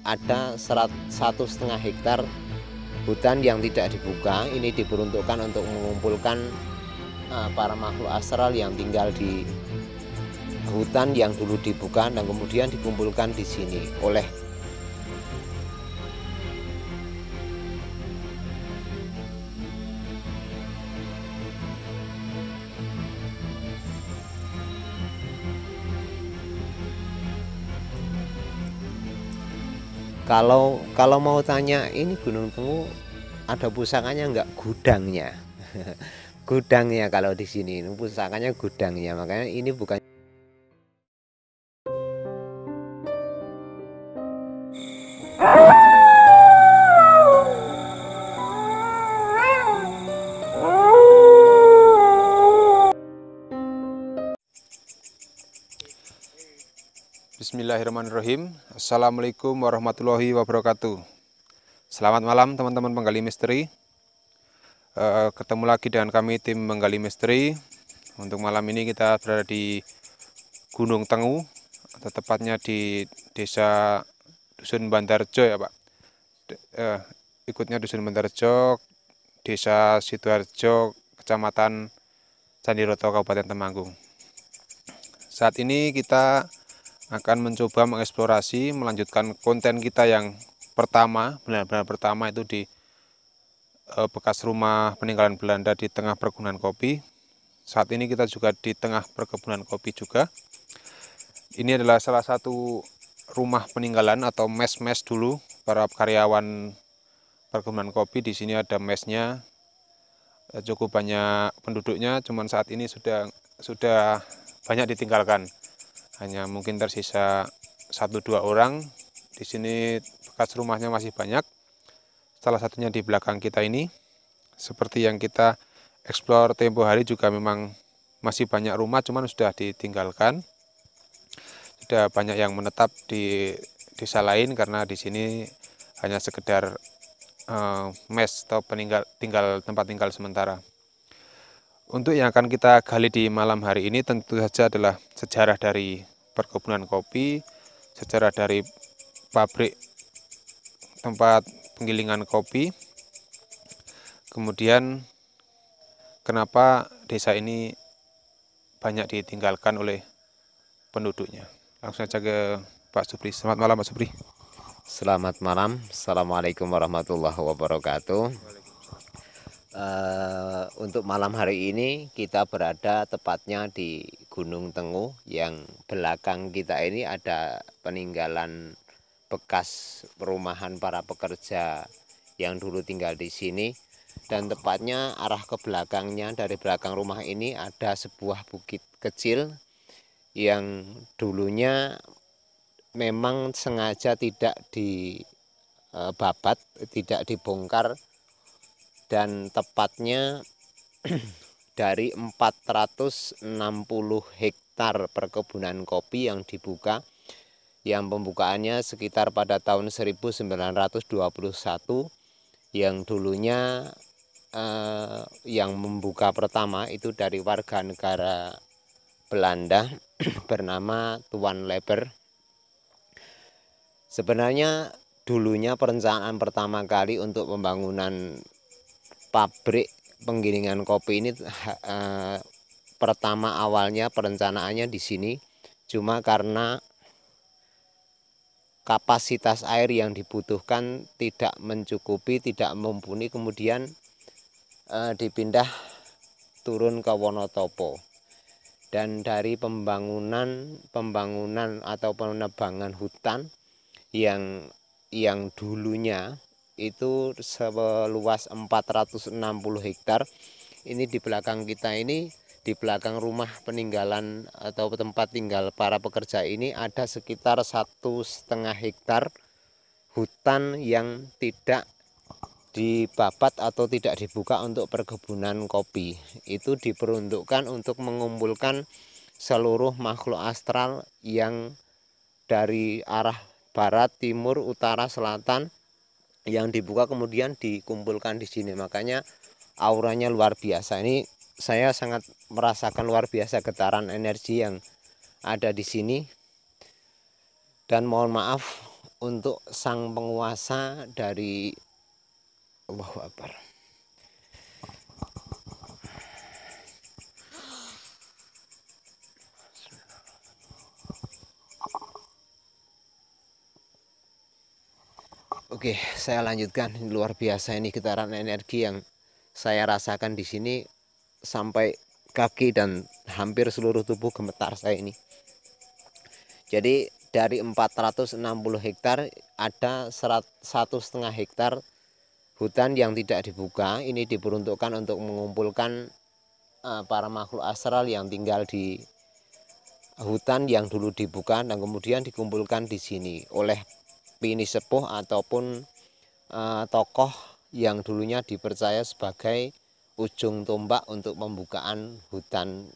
ada 1,5 hektar hutan yang tidak dibuka. Ini diperuntukkan untuk mengumpulkan para makhluk astral yang tinggal di hutan yang dulu dibuka dan kemudian dikumpulkan di sini oleh kalau mau tanya ini Gunung Tenggu ada pusakanya enggak? Gudangnya. Gudangnya kalau di sini ini pusakanya gudangnya. Makanya ini bukan. Bismillahirrahmanirrahim. Assalamualaikum warahmatullahi wabarakatuh. Selamat malam teman-teman penggali misteri. Ketemu lagi dengan kami tim menggali misteri. Untuk malam ini kita berada di Gunung Tenggu, atau tepatnya di desa Dusun Bandarjo ya Pak. Ikutnya Dusun Bandarjo, desa Sidoarjo, kecamatan Candiroto, Kabupaten Temanggung. Saat ini kita akan mencoba mengeksplorasi, melanjutkan konten kita yang pertama, benar-benar pertama itu di bekas rumah peninggalan Belanda di tengah perkebunan kopi. Saat ini kita juga di tengah perkebunan kopi juga. Ini adalah salah satu rumah peninggalan atau mes-mes dulu para karyawan perkebunan kopi. Di sini ada mesnya, cukup banyak penduduknya, cuman saat ini sudah banyak ditinggalkan. Hanya mungkin tersisa 1-2 orang. Di sini bekas rumahnya masih banyak. Salah satunya di belakang kita ini. Seperti yang kita eksplor tempo hari juga memang masih banyak rumah, cuman sudah ditinggalkan. Sudah banyak yang menetap di desa lain karena di sini hanya sekedar mes atau tempat tinggal sementara. Untuk yang akan kita gali di malam hari ini tentu saja adalah sejarah dari perkebunan kopi, sejarah dari pabrik tempat penggilingan kopi, kemudian kenapa desa ini banyak ditinggalkan oleh penduduknya. Langsung saja ke Pak Supri. Selamat malam Pak Supri. Selamat malam, Assalamualaikum warahmatullahi wabarakatuh. Untuk malam hari ini kita berada tepatnya di Gunung Tenggu, yang belakang kita ini ada peninggalan bekas perumahan para pekerja yang dulu tinggal di sini, dan tepatnya arah ke belakangnya, dari belakang rumah ini ada sebuah bukit kecil yang dulunya memang sengaja tidak dibabat, tidak dibongkar, dan tepatnya dari 460 hektar perkebunan kopi yang dibuka, yang pembukaannya sekitar pada tahun 1921, yang dulunya yang membuka pertama itu dari warga negara Belanda bernama Tuan Leber. Sebenarnya dulunya perencanaan pertama kali untuk pembangunan pabrik penggilingan kopi ini pertama awalnya perencanaannya di sini, cuma karena kapasitas air yang dibutuhkan tidak mencukupi, tidak mumpuni, kemudian dipindah turun ke Wonotopo. Dan dari pembangunan atau penebangan hutan yang dulunya itu seluas 460 hektar. Ini di belakang kita ini, di belakang rumah peninggalan atau tempat tinggal para pekerja ini, ada sekitar 1,5 hektar hutan yang tidak dibabat atau tidak dibuka untuk perkebunan kopi. Itu diperuntukkan untuk mengumpulkan seluruh makhluk astral yang dari arah barat, timur, utara, selatan, yang dibuka kemudian dikumpulkan di sini. Makanya auranya luar biasa. Ini saya sangat merasakan luar biasa getaran energi yang ada di sini. Dan mohon maaf untuk sang penguasa dari Allahu Akbar. Oke, saya lanjutkan. Luar biasa ini getaran energi yang saya rasakan di sini sampai kaki dan hampir seluruh tubuh gemetar saya ini. Jadi dari 460 hektar ada 1,5 hektar hutan yang tidak dibuka. Ini diperuntukkan untuk mengumpulkan para makhluk astral yang tinggal di hutan yang dulu dibuka dan kemudian dikumpulkan di sini oleh pini sepuh ataupun tokoh yang dulunya dipercaya sebagai ujung tombak untuk pembukaan hutan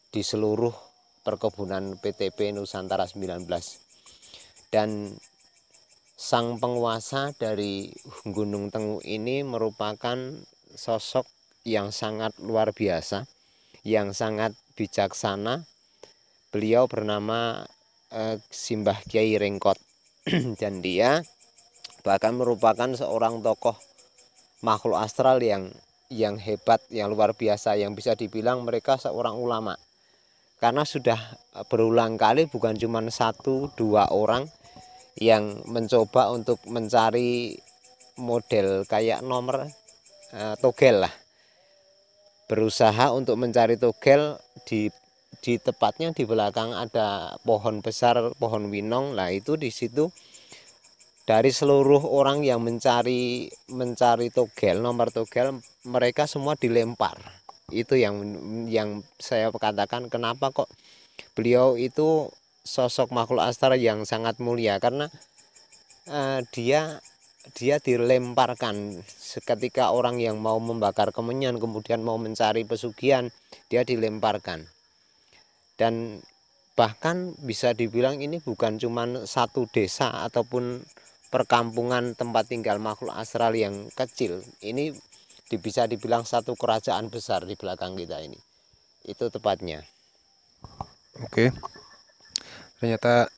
di seluruh perkebunan PTP Nusantara 19. Dan sang penguasa dari Gunung Tenggu ini merupakan sosok yang sangat luar biasa, yang sangat bijaksana. Beliau bernama Simbah Kiai Rengkot dan dia bahkan merupakan seorang tokoh makhluk astral yang hebat, yang luar biasa, yang bisa dibilang mereka seorang ulama. Karena sudah berulang kali bukan cuma 1-2 orang yang mencoba untuk mencari model kayak nomor togel lah. Berusaha untuk mencari togel di tepatnya di belakang ada pohon besar, pohon winong. Lah itu di situ dari seluruh orang yang mencari togel, nomor togel, mereka semua dilempar. Itu yang saya katakan kenapa kok beliau itu sosok makhluk astral yang sangat mulia, karena dia dilemparkan seketika orang yang mau membakar kemenyan kemudian mau mencari pesugihan, dia dilemparkan. Dan bahkan bisa dibilang ini bukan cuma satu desa ataupun perkampungan tempat tinggal makhluk astral yang kecil. Ini bisa dibilang satu kerajaan besar di belakang kita ini. Itu tepatnya. Oke. Ternyata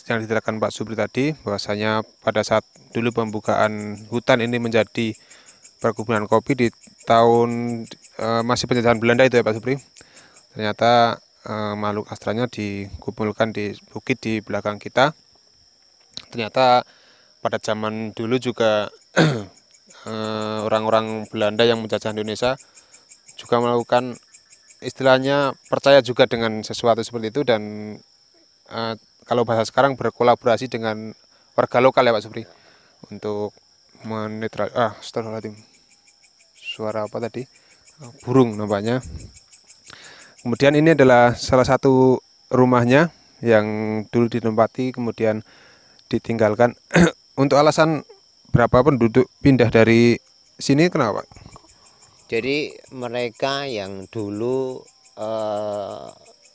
yang diterangkan Pak Supri tadi bahwasanya pada saat dulu pembukaan hutan ini menjadi perkebunan kopi di tahun masih penjajahan Belanda itu ya Pak Supri. Ternyata makhluk astralnya dikumpulkan di bukit di belakang kita. Ternyata pada zaman dulu juga orang-orang Belanda yang menjajah Indonesia juga melakukan istilahnya percaya juga dengan sesuatu seperti itu, dan kalau bahasa sekarang berkolaborasi dengan warga lokal ya Pak Supri untuk menetral suara apa tadi, burung nampaknya. Kemudian ini adalah salah satu rumahnya yang dulu ditempati kemudian ditinggalkan. Untuk alasan berapa penduduk pindah dari sini kenapa? Jadi mereka yang dulu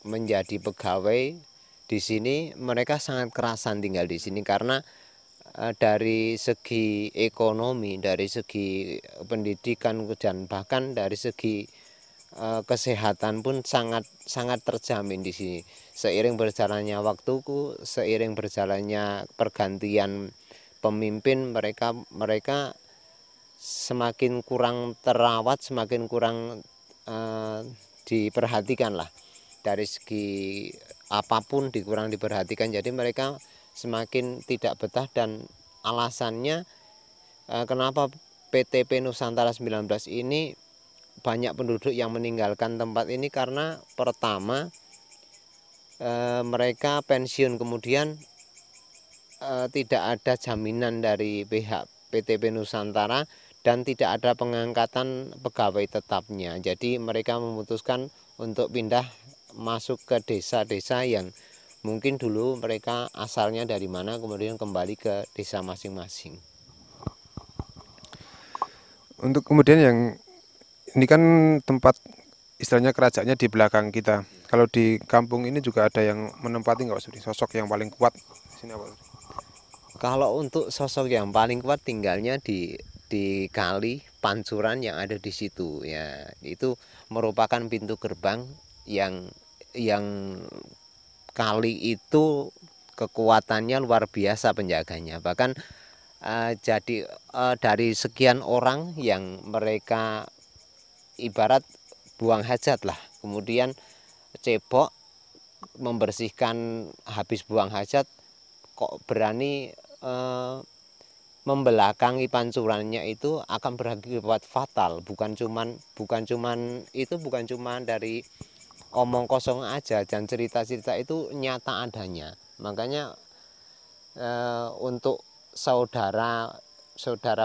menjadi pegawai di sini, mereka sangat kerasan tinggal di sini karena dari segi ekonomi, dari segi pendidikan, dan bahkan dari segi kesehatan pun sangat terjamin di sini. Seiring berjalannya waktuku, seiring berjalannya pergantian pemimpin, mereka semakin kurang terawat, semakin kurang diperhatikan lah. Dari segi apapun kurang diperhatikan. Jadi mereka semakin tidak betah, dan alasannya kenapa PTP Nusantara 19 ini banyak penduduk yang meninggalkan tempat ini, karena pertama mereka pensiun, kemudian tidak ada jaminan dari pihak PTP Nusantara dan tidak ada pengangkatan pegawai tetapnya. Jadi mereka memutuskan untuk pindah masuk ke desa-desa yang mungkin dulu mereka asalnya dari mana, kemudian kembali ke desa masing-masing. Untuk kemudian yang ini kan tempat istilahnya kerajaannya di belakang kita. Kalau di kampung ini juga ada yang menempati nggak Pak Supri? Sosok yang paling kuat di sini apa? Kalau untuk sosok yang paling kuat tinggalnya di kali Pancuran yang ada di situ ya. Itu merupakan pintu gerbang yang kali itu kekuatannya luar biasa penjaganya. Bahkan dari sekian orang yang mereka ibarat buang hajat lah, kemudian cebok membersihkan habis buang hajat kok berani membelakangi pancurannya, itu akan berakibat fatal. Bukan cuman dari omong kosong aja, dan cerita-cerita itu nyata adanya. Makanya untuk saudara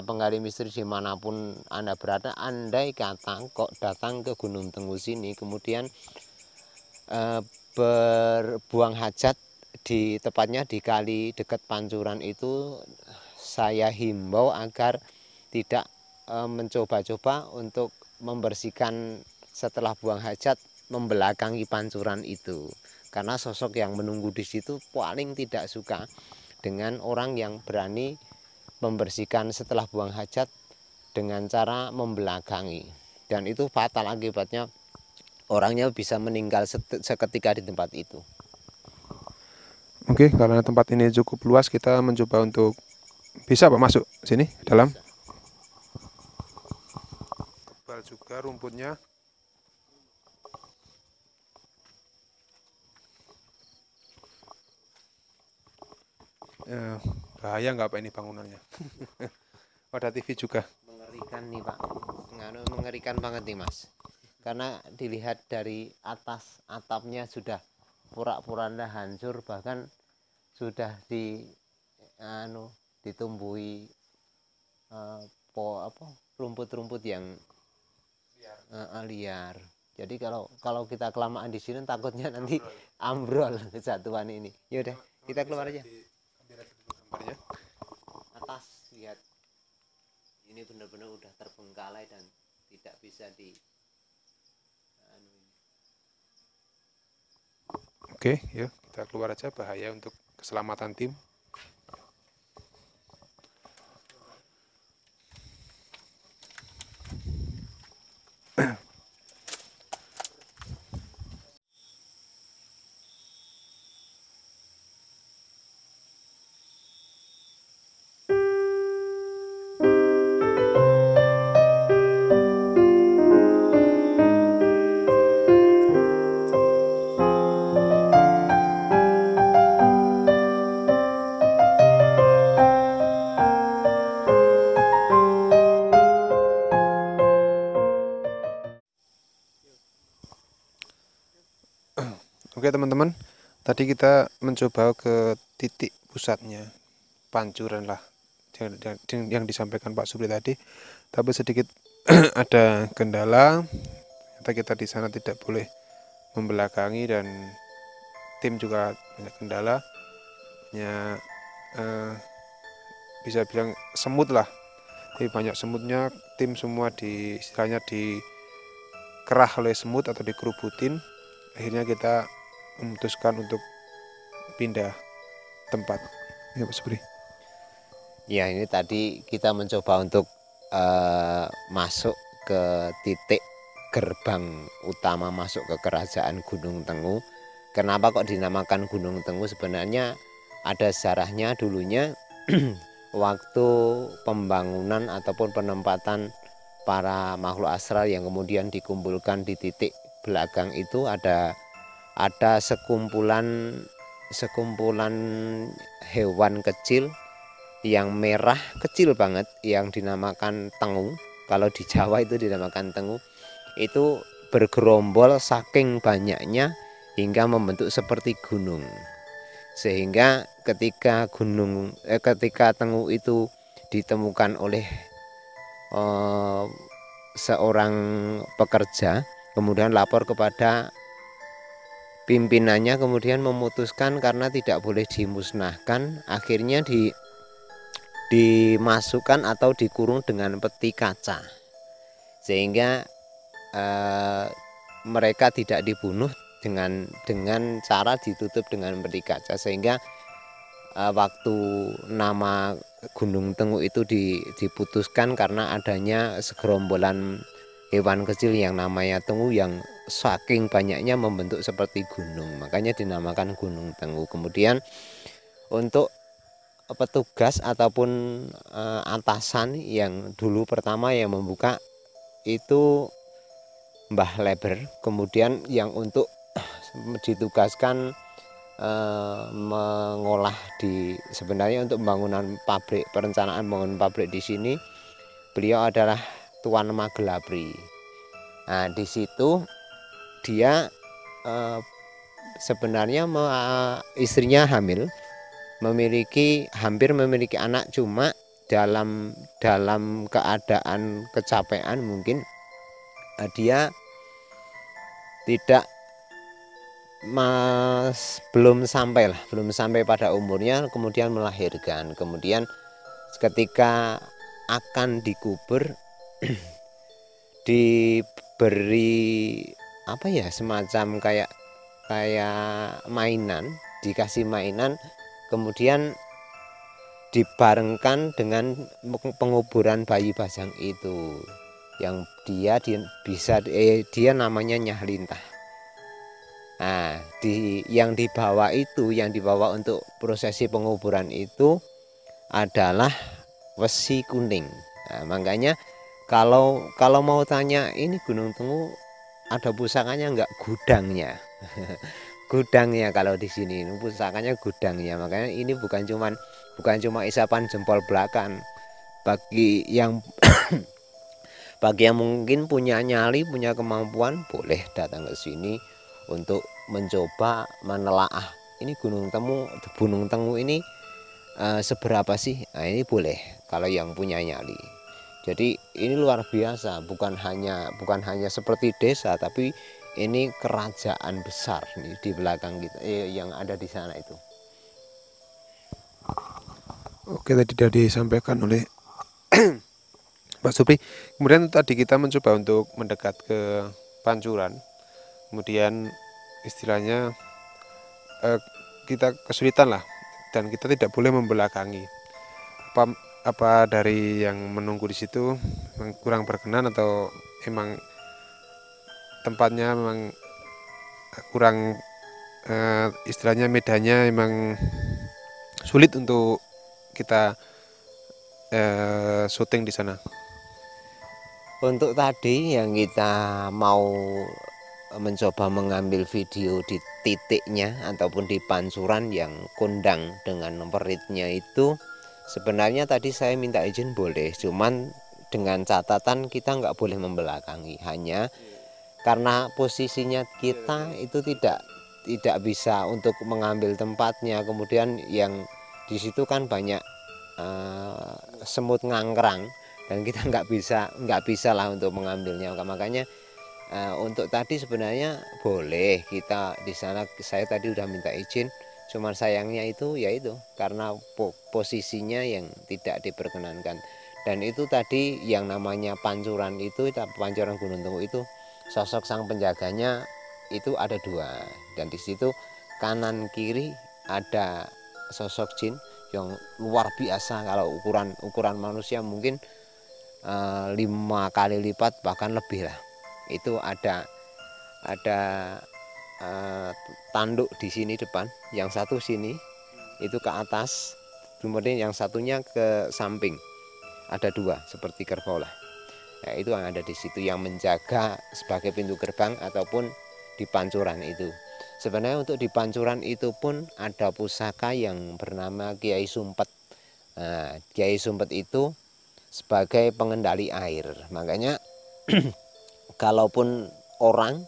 penggali misteri dimanapun Anda berada, andai kata kok datang ke Gunung Tenggu sini kemudian berbuang hajat tepatnya di kali dekat pancuran itu, saya himbau agar tidak mencoba-coba untuk membersihkan setelah buang hajat membelakangi pancuran itu, karena sosok yang menunggu di situ paling tidak suka dengan orang yang berani membersihkan setelah buang hajat dengan cara membelakangi, dan itu fatal akibatnya, orangnya bisa meninggal seketika di tempat itu. Oke, karena tempat ini cukup luas, kita mencoba untuk bisa Pak masuk sini dalam. Tebal juga rumputnya. Bahaya nggak Pak ini bangunannya? Ada TV juga. Mengerikan nih Pak, mengerikan banget nih Mas, karena dilihat dari atas atapnya sudah porak-poranda hancur, bahkan sudah ditumbuhi rumput-rumput yang liar. Jadi kalau kita kelamaan di sini takutnya nanti ambrol kesatuan ini. Yaudah, kita keluar aja. Atas lihat, ini benar-benar udah terbengkalai dan tidak bisa Oke, yuk kita keluar aja, bahaya untuk keselamatan tim. Oke teman-teman, tadi kita mencoba ke titik pusatnya pancuran lah yang disampaikan Pak Supri tadi, tapi sedikit ada kendala. Ternyata kita di sana tidak boleh membelakangi, dan tim juga banyak kendala, bisa bilang semut lah, jadi banyak semutnya. Tim semua istilahnya dikerah oleh semut atau dikerubutin. Akhirnya kita memutuskan untuk pindah tempat. Ya Pak Supri. Ya, ini tadi kita mencoba untuk masuk ke titik gerbang utama masuk ke kerajaan Gunung Tenggu. Kenapa kok dinamakan Gunung Tenggu? Sebenarnya ada sejarahnya. Dulunya waktu pembangunan ataupun penempatan para makhluk astral yang kemudian dikumpulkan di titik belakang itu, ada sekumpulan hewan kecil yang merah kecil banget yang dinamakan tengu. Kalau di Jawa itu dinamakan tengu. Itu bergerombol saking banyaknya hingga membentuk seperti gunung. Sehingga ketika tengu itu ditemukan oleh seorang pekerja, kemudian lapor kepada pimpinannya, kemudian memutuskan karena tidak boleh dimusnahkan, akhirnya dimasukkan atau dikurung dengan peti kaca, sehingga mereka tidak dibunuh dengan cara ditutup dengan peti kaca, sehingga waktu nama Gunung Tenggu itu diputuskan karena adanya segerombolan hewan kecil yang namanya tengu yang saking banyaknya membentuk seperti gunung, makanya dinamakan Gunung Tenggu. Kemudian untuk petugas ataupun atasan yang dulu pertama yang membuka itu Mbah Leber, kemudian yang untuk ditugaskan mengolah sebenarnya untuk pembangunan pabrik, perencanaan pembangunan pabrik di sini beliau adalah Tuan Magelapri. Nah, di situ dia sebenarnya istrinya hamil, hampir memiliki anak, cuma dalam keadaan kecapean mungkin dia tidak belum sampai pada umurnya, kemudian melahirkan. Kemudian ketika akan dikubur diberi apa ya, semacam kayak mainan, dikasih mainan, kemudian dibarengkan dengan penguburan bayi Bajang itu, yang dia namanya Nyah Lintah. Nah, yang dibawa untuk prosesi penguburan itu adalah wesi kuning. Nah, makanya kalau mau tanya ini Gunung Tenggu ada pusakanya enggak, gudangnya. Gudangnya kalau di sini pusakanya gudangnya. Makanya ini bukan cuma isapan jempol belakang. Bagi yang mungkin punya nyali, punya kemampuan, boleh datang ke sini untuk mencoba menelaah ini Gunung Tenggu ini seberapa sih. Nah, ini boleh kalau yang punya nyali. Jadi ini luar biasa, bukan hanya seperti desa, tapi ini kerajaan besar nih di belakang kita yang ada di sana itu. Oke, tadi sudah disampaikan oleh Pak Supri. Kemudian tadi kita mencoba untuk mendekat ke Pancuran, kemudian istilahnya kita kesulitan lah, dan kita tidak boleh membelakangi. Apa dari yang menunggu di situ kurang berkenan, atau emang tempatnya memang kurang istilahnya medannya emang sulit untuk kita syuting di sana. Untuk tadi yang kita mau mencoba mengambil video di titiknya ataupun di Pancuran yang kondang dengan peritnya itu, sebenarnya tadi saya minta izin boleh, cuman dengan catatan kita nggak boleh membelakangi, hanya karena posisinya kita itu tidak bisa untuk mengambil tempatnya. Kemudian yang di situ kan banyak semut ngangkrang, dan kita nggak bisa lah untuk mengambilnya. Makanya untuk tadi sebenarnya boleh kita di sana, saya tadi udah minta izin, cuman sayangnya itu karena posisinya yang tidak diperkenankan. Dan itu tadi yang namanya Pancuran Gunung Tenggu itu, sosok sang penjaganya itu ada 2, dan di situ kanan kiri ada sosok jin yang luar biasa. Kalau ukuran manusia mungkin 5 kali lipat bahkan lebih lah. Itu ada tanduk di sini depan, yang satu sini itu ke atas, kemudian yang satunya ke samping, ada 2 seperti kerbau lah. Nah, itu yang ada di situ yang menjaga sebagai pintu gerbang ataupun di Pancuran itu. Sebenarnya untuk di Pancuran itu pun ada pusaka yang bernama Kiai Sumpet. Nah, Kiai Sumpet itu sebagai pengendali air. Makanya kalaupun orang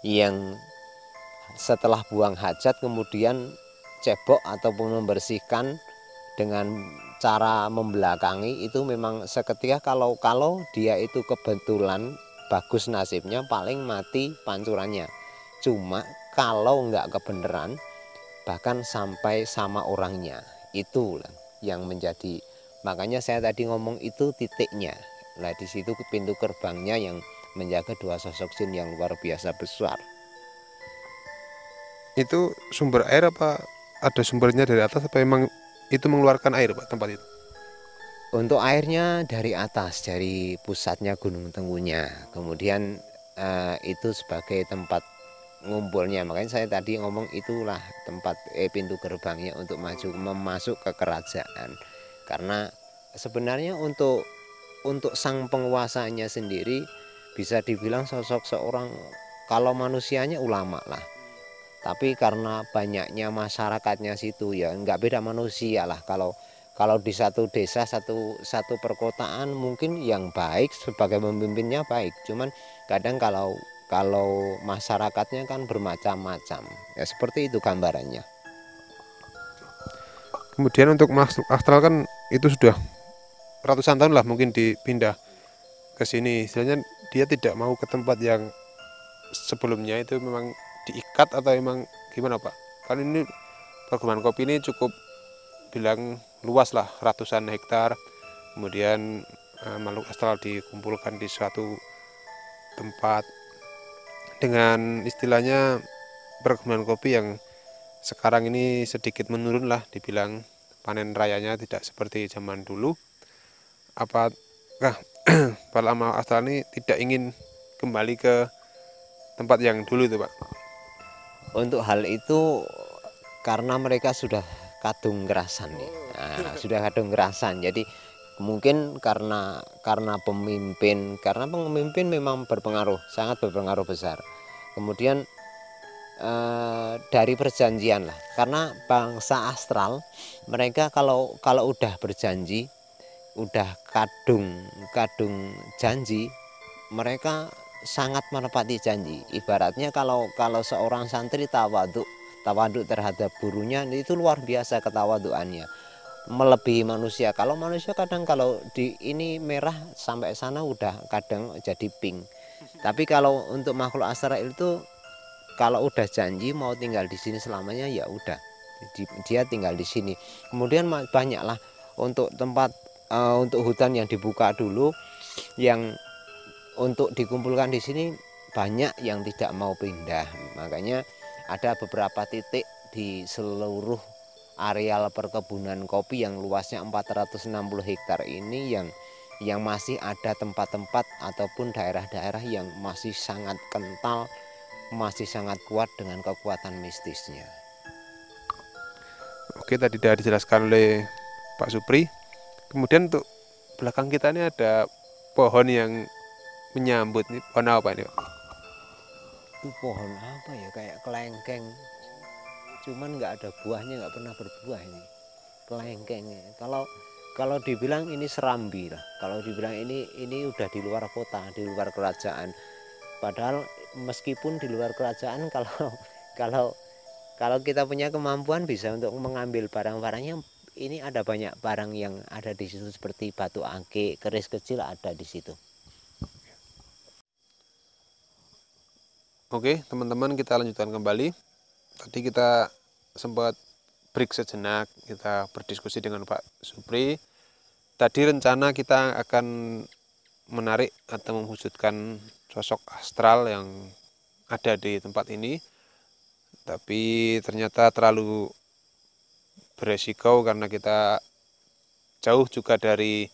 yang setelah buang hajat kemudian cebok ataupun membersihkan dengan cara membelakangi, itu memang seketika kalau dia itu kebetulan bagus nasibnya paling mati pancurannya. Cuma kalau nggak kebenaran bahkan sampai sama orangnya, itu yang menjadi, makanya saya tadi ngomong itu titiknya. Nah, di situ pintu gerbangnya yang menjaga 2 sosok jin yang luar biasa besar. Itu sumber air apa ada sumbernya dari atas, apa emang itu mengeluarkan air Pak tempat itu? Untuk airnya dari atas, dari pusatnya Gunung Tenggunya. Kemudian itu sebagai tempat ngumpulnya. Makanya saya tadi ngomong itulah tempat pintu gerbangnya untuk masuk ke kerajaan. Karena sebenarnya untuk sang penguasanya sendiri bisa dibilang sosok seorang, kalau manusianya ulama lah, tapi karena banyaknya masyarakatnya situ ya nggak beda manusia lah. Kalau di satu desa, satu perkotaan, mungkin yang baik sebagai pemimpinnya baik, cuman kadang kalau masyarakatnya kan bermacam-macam ya, seperti itu gambarannya. Kemudian untuk makhluk astral kan itu sudah ratusan tahun lah mungkin dipindah ke sini. Istilahnya dia tidak mau ke tempat yang sebelumnya, itu memang diikat atau memang gimana Pak? Kan ini perkebunan kopi ini cukup bilang luas lah, ratusan hektar. Kemudian makhluk astral dikumpulkan di suatu tempat dengan istilahnya perkebunan kopi yang sekarang ini sedikit menurun lah, dibilang panen rayanya tidak seperti zaman dulu. Apakah para makhluk astral ini tidak ingin kembali ke tempat yang dulu itu Pak? Untuk hal itu karena mereka sudah kadung kerasan ya. Nah, sudah kadung kerasan. Jadi mungkin karena pemimpin memang berpengaruh, sangat berpengaruh besar. Kemudian dari perjanjian lah, karena bangsa astral mereka kalau udah berjanji, udah kadung janji, mereka sangat menepati janji. Ibaratnya kalau seorang santri tawaduk terhadap gurunya, itu luar biasa ketawaduannya, melebihi manusia. Kalau manusia kadang kalau di ini merah sampai sana udah kadang jadi pink. Tapi kalau untuk makhluk astral itu, kalau udah janji mau tinggal di sini selamanya, ya udah dia tinggal di sini. Kemudian banyaklah untuk tempat untuk hutan yang dibuka dulu, yang untuk dikumpulkan di sini, banyak yang tidak mau pindah. Makanya ada beberapa titik di seluruh areal perkebunan kopi yang luasnya 460 hektar ini yang masih ada tempat-tempat ataupun daerah-daerah yang masih sangat kental, masih sangat kuat dengan kekuatan mistisnya. Oke, tadi sudah dijelaskan oleh Pak Supri. Kemudian untuk belakang kita ini ada pohon yang menyambut, nih pohon apa ini Pak? Itu pohon apa ya, kayak kelengkeng, cuman nggak ada buahnya, nggak pernah berbuah ini kelengkengnya. Kalau dibilang ini serambi lah, kalau dibilang ini udah di luar kota, di luar kerajaan. Padahal meskipun di luar kerajaan, kalau kalau kita punya kemampuan bisa untuk mengambil barang-barangnya, ini ada banyak barang yang ada di situ seperti batu akik, keris kecil ada di situ. Oke, teman-teman, kita lanjutkan kembali. Tadi kita sempat break sejenak, kita berdiskusi dengan Pak Supri. Tadi rencana kita akan menarik atau mewujudkan sosok astral yang ada di tempat ini, tapi ternyata terlalu beresiko karena kita jauh juga dari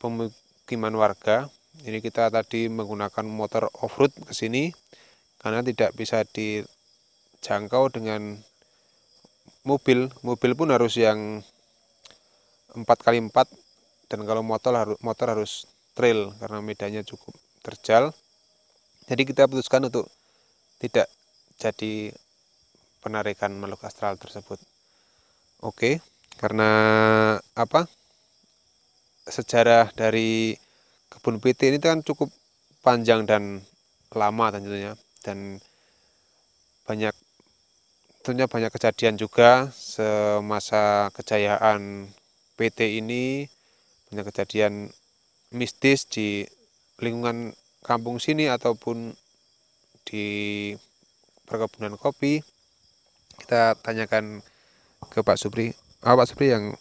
pemukiman warga. Jadi kita tadi menggunakan motor off-road ke sini karena tidak bisa dijangkau dengan mobil. Mobil pun harus yang 4x4, dan kalau motor harus trail karena medannya cukup terjal. Jadi kita putuskan untuk tidak jadi penarikan makhluk astral tersebut. Oke, karena apa? Sejarah dari kebun PT ini kan cukup panjang dan lama tentunya, dan tentunya banyak kejadian juga semasa kejayaan PT ini, banyak kejadian mistis di lingkungan kampung sini ataupun di perkebunan kopi. Kita tanyakan ke Pak Supri. Pak Supri, yang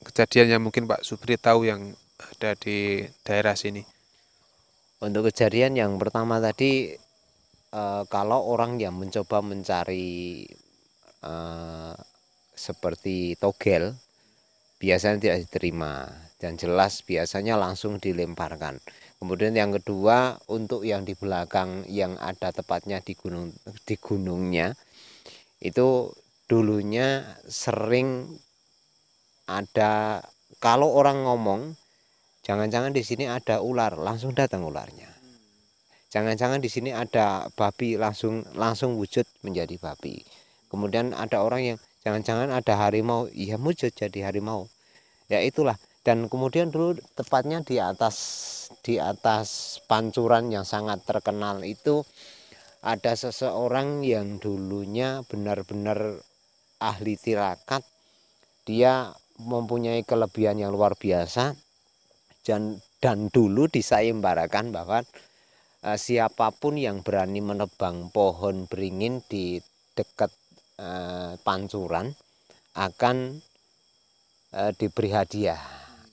kejadian yang mungkin Pak Supri tahu yang ada di daerah sini. Untuk kejadian yang pertama tadi, kalau orang yang mencoba mencari seperti togel, biasanya tidak dan jelas biasanya langsung dilemparkan. Kemudian yang kedua, untuk yang di belakang yang ada tepatnya di gunungnya itu dulunya sering ada, kalau orang ngomong jangan-jangan di sini ada ular, langsung datang ularnya. Jangan-jangan di sini ada babi, langsung wujud menjadi babi. Kemudian ada orang yang jangan-jangan ada harimau, iya wujud jadi harimau. Ya itulah. Dan kemudian dulu tepatnya di atas pancuran yang sangat terkenal itu ada seseorang yang dulunya benar-benar ahli tirakat. Dia mempunyai kelebihan yang luar biasa, dan dulu disayembarakan bahwa siapapun yang berani menebang pohon beringin di dekat pancuran akan diberi hadiah.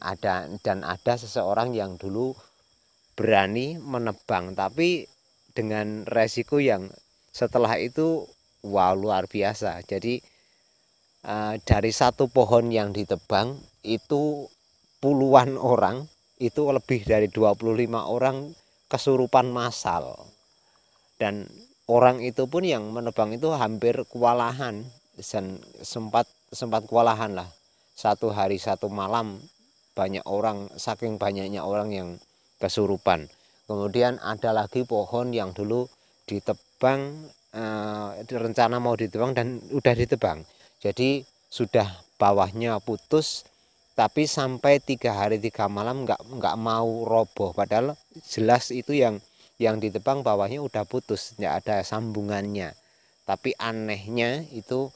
Ada seseorang yang dulu berani menebang, tapi dengan resiko yang setelah itu wow luar biasa. Jadi dari satu pohon yang ditebang itu puluhan orang, itu lebih dari 25 orang kesurupan massal. Dan orang itu pun yang menebang itu hampir kewalahan, dan sempat kewalahan lah. Satu hari satu malam banyak orang, saking banyaknya orang yang kesurupan. Kemudian ada lagi pohon yang dulu ditebang, rencana mau ditebang dan udah ditebang. Jadi sudah bawahnya putus, tapi sampai 3 hari 3 malam nggak mau roboh. Padahal jelas itu yang ditebang bawahnya udah putus, nggak ada sambungannya. Tapi anehnya itu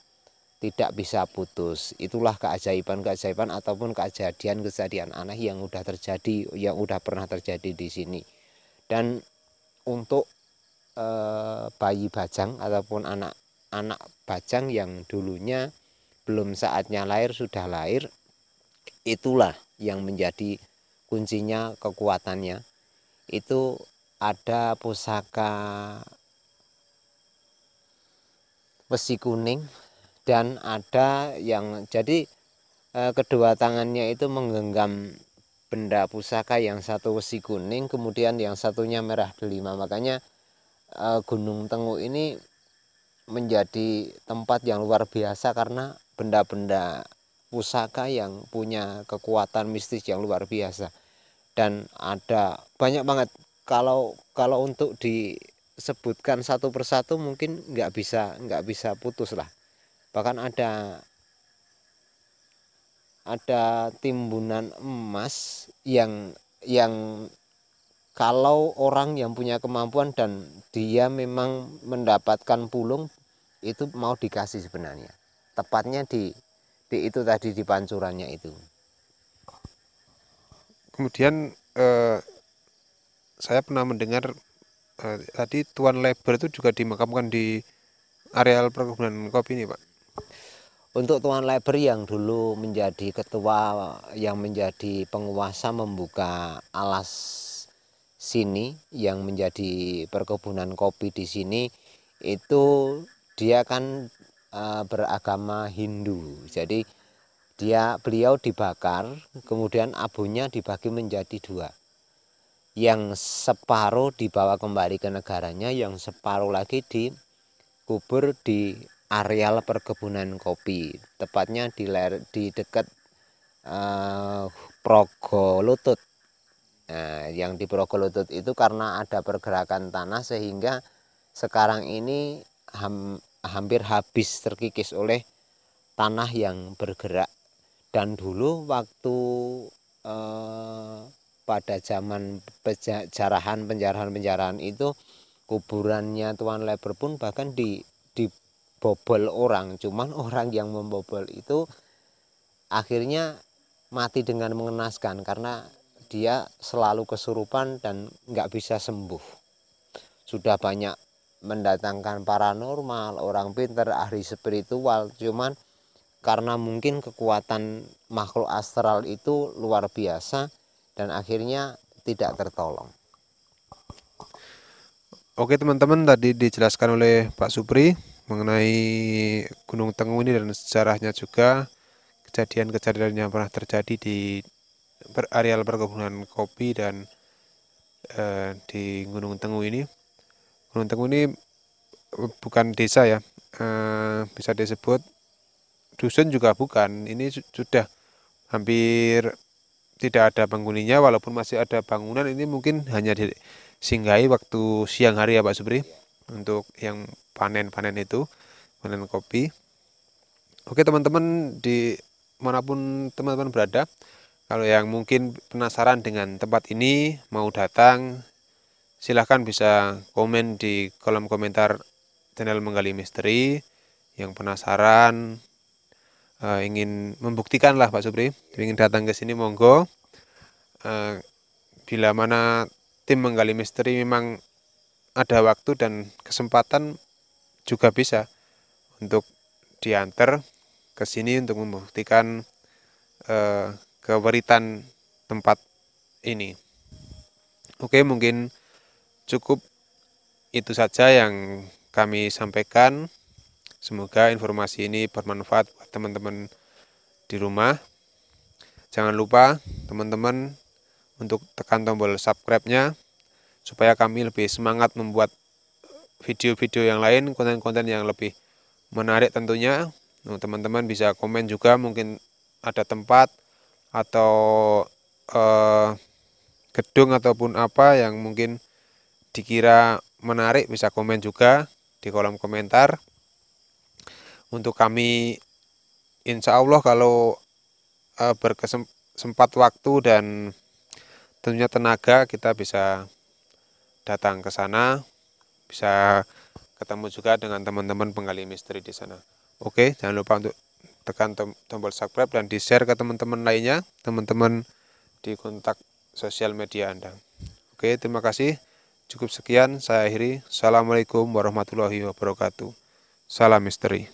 tidak bisa putus. Itulah keajaiban ataupun kejadian aneh yang udah terjadi, yang udah pernah terjadi di sini. Dan untuk bayi bajang ataupun anak bajang yang dulunya belum saatnya lahir sudah lahir, itulah yang menjadi kuncinya kekuatannya. Itu ada pusaka besi kuning, dan ada yang jadi kedua tangannya itu menggenggam benda pusaka, yang satu besi kuning, kemudian yang satunya merah delima. Makanya Gunung Tenguk ini menjadi tempat yang luar biasa karena benda-benda pusaka yang punya kekuatan mistis yang luar biasa. Dan ada banyak banget, kalau untuk disebutkan satu persatu mungkin nggak bisa putus lah. Bahkan ada timbunan emas yang kalau orang yang punya kemampuan dan dia memang mendapatkan pulung, itu mau dikasih sebenarnya. Tepatnya di itu tadi, di pancurannya itu. Kemudian saya pernah mendengar tadi Tuan Leber itu juga dimakamkan di areal perkebunan kopi ini, Pak. Untuk Tuan Leber yang dulu menjadi ketua, yang menjadi penguasa membuka alas sini, yang menjadi perkebunan kopi di sini, itu dia kan beragama Hindu. Jadi beliau dibakar, kemudian abunya dibagi menjadi 2. Yang separuh dibawa kembali ke negaranya, yang separuh lagi dikubur di areal perkebunan kopi, tepatnya di dekat Progo Lutut. Nah, yang di Progo Lutut itu karena ada pergerakan tanah sehingga sekarang ini hampir habis terkikis oleh tanah yang bergerak. Dan dulu waktu pada zaman penjarahan itu, kuburannya Tuan Leber pun bahkan dibobol orang. Cuman orang yang membobol itu akhirnya mati dengan mengenaskan karena dia selalu kesurupan dan nggak bisa sembuh. Sudah banyak mendatangkan paranormal, orang pintar, ahli spiritual, cuman karena mungkin kekuatan makhluk astral itu luar biasa dan akhirnya tidak tertolong. Oke teman-teman, tadi dijelaskan oleh Pak Supri mengenai Gunung Tenguk ini dan sejarahnya juga, kejadian-kejadian yang pernah terjadi di areal perkebunan kopi dan di Gunung Tenggu ini. Gunung Tenggu ini bukan desa ya, bisa disebut dusun juga bukan. Ini sudah hampir tidak ada penghuninya, walaupun masih ada bangunan. Ini mungkin hanya disinggahi waktu siang hari ya Pak Supri, untuk yang panen itu, panen kopi. Oke teman-teman, di manapun teman-teman berada, kalau yang mungkin penasaran dengan tempat ini, mau datang, silahkan bisa komen di kolom komentar channel Menggali Misteri. Yang penasaran, ingin membuktikan lah Pak Supri, ingin datang ke sini, monggo. Bila mana tim Menggali Misteri memang ada waktu dan kesempatan, juga bisa untuk diantar ke sini untuk membuktikan keweritan tempat ini. Oke, mungkin cukup itu saja yang kami sampaikan. Semoga informasi ini bermanfaat buat teman-teman di rumah. Jangan lupa teman-teman untuk tekan tombol subscribe-nya supaya kami lebih semangat membuat video-video yang lain, konten-konten yang lebih menarik tentunya. Teman-teman bisa komen juga, mungkin ada tempat atau gedung ataupun apa yang mungkin dikira menarik, bisa komen juga di kolom komentar. Untuk kami, insya Allah kalau berkesempat waktu dan tentunya tenaga, kita bisa datang ke sana, bisa ketemu juga dengan teman-teman penggali misteri di sana. Oke, jangan lupa untuk tekan tombol subscribe dan di-share ke teman-teman lainnya, teman-teman di kontak sosial media Anda. Oke, terima kasih. Cukup sekian, saya akhiri. Assalamualaikum warahmatullahi wabarakatuh. Salam misteri.